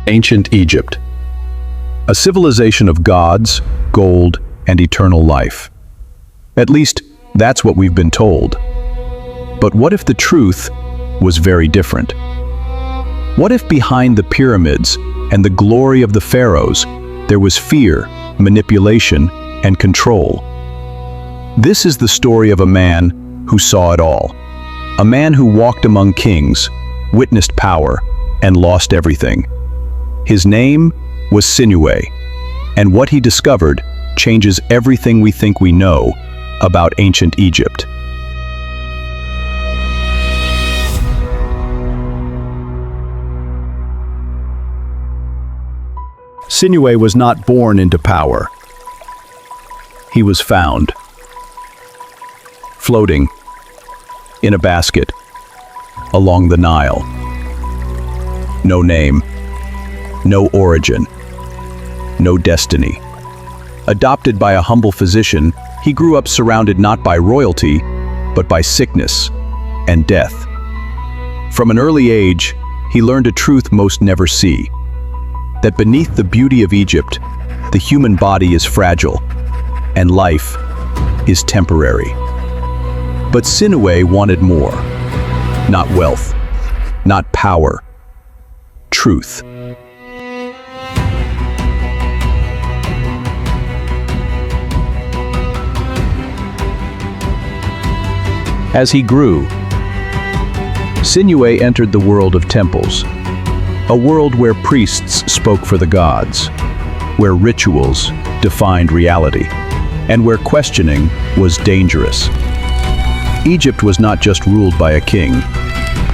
Ancient Egypt. A civilization of gods, gold, and eternal life. At least, that's what we've been told. But what if the truth was very different? What if behind the pyramids and the glory of the pharaohs, there was fear, manipulation, and control? This is the story of a man who saw it all. A man who walked among kings, witnessed power, and lost everything. His name was Sinuhe, and what he discovered changes everything we think we know about ancient Egypt. Sinuhe was not born into power. He was found, floating in a basket along the Nile. No name, no origin, no destiny. Adopted by a humble physician, he grew up surrounded not by royalty, but by sickness and death. From an early age, he learned a truth most never see, that beneath the beauty of Egypt, the human body is fragile, and life is temporary. But Sinuhe wanted more. Not wealth, not power, truth. As he grew, Sinuhe entered the world of temples, a world where priests spoke for the gods, where rituals defined reality, and where questioning was dangerous. Egypt was not just ruled by a king,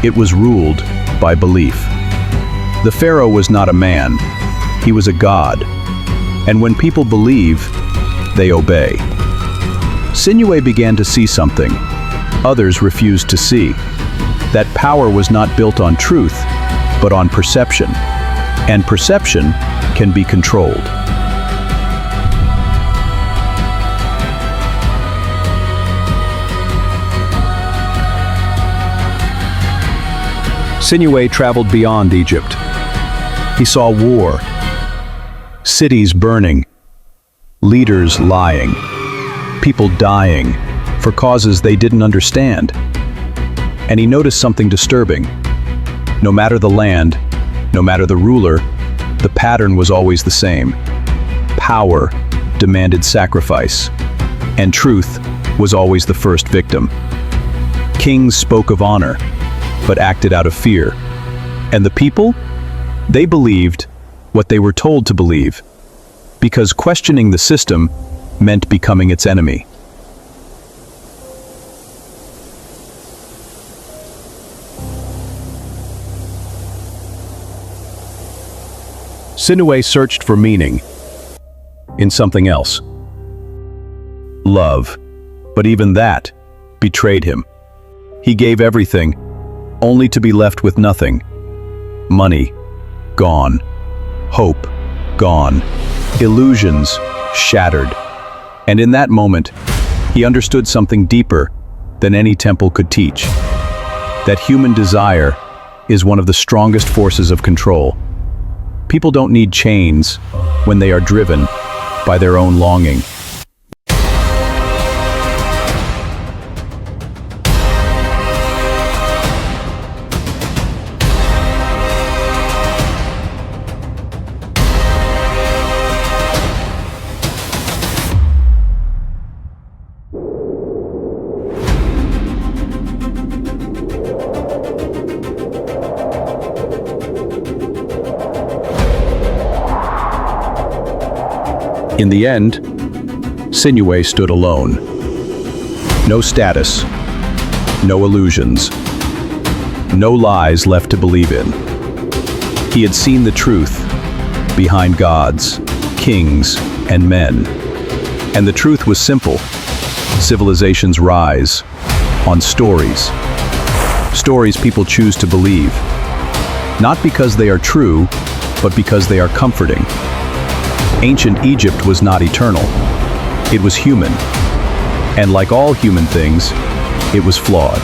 it was ruled by belief. The pharaoh was not a man, he was a god, and when people believe, they obey. Sinuhe began to see something others refused to see, that power was not built on truth, but on perception, and perception can be controlled. Sinuhe traveled beyond Egypt. He saw war, cities burning, leaders lying, people dying for causes they didn't understand. And he noticed something disturbing. No matter the land, no matter the ruler, the pattern was always the same. Power demanded sacrifice, and truth was always the first victim. Kings spoke of honor, but acted out of fear. And the people? They believed what they were told to believe, because questioning the system meant becoming its enemy. Sinuhe searched for meaning in something else. Love, but even that betrayed him. He gave everything, only to be left with nothing. Money, gone. Hope, gone. Illusions, shattered. And in that moment, he understood something deeper than any temple could teach. That human desire is one of the strongest forces of control. People don't need chains when they are driven by their own longing. In the end, Sinuhe stood alone. No status, no illusions, no lies left to believe in. He had seen the truth behind gods, kings, and men. And the truth was simple. Civilizations rise on stories. Stories people choose to believe. Not because they are true, but because they are comforting. Ancient Egypt was not eternal. It was human. And like all human things, it was flawed.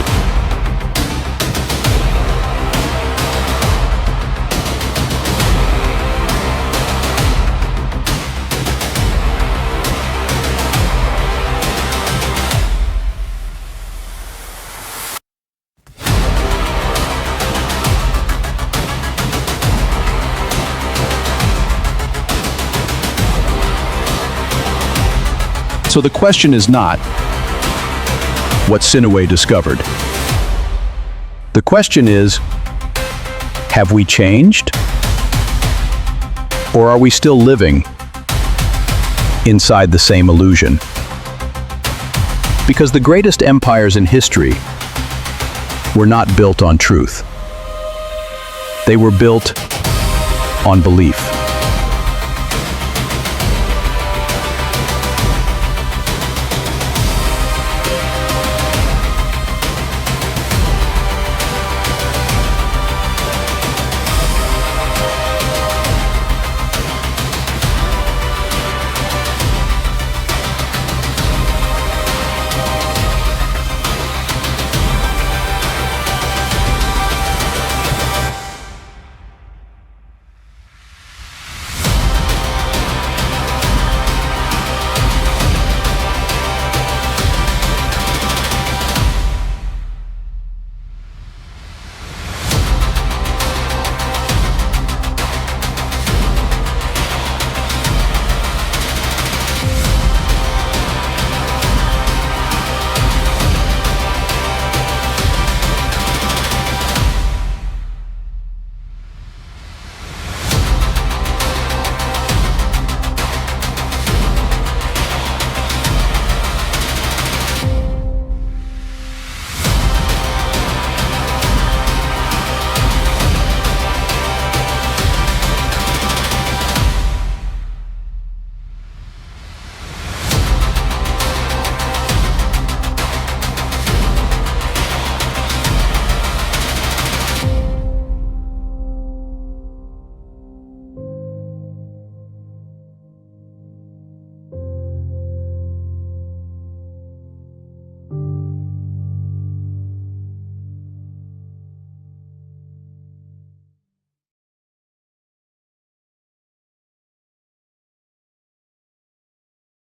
So the question is not what Sinuhe discovered. The question is, have we changed? Or are we still living inside the same illusion? Because the greatest empires in history were not built on truth. They were built on belief.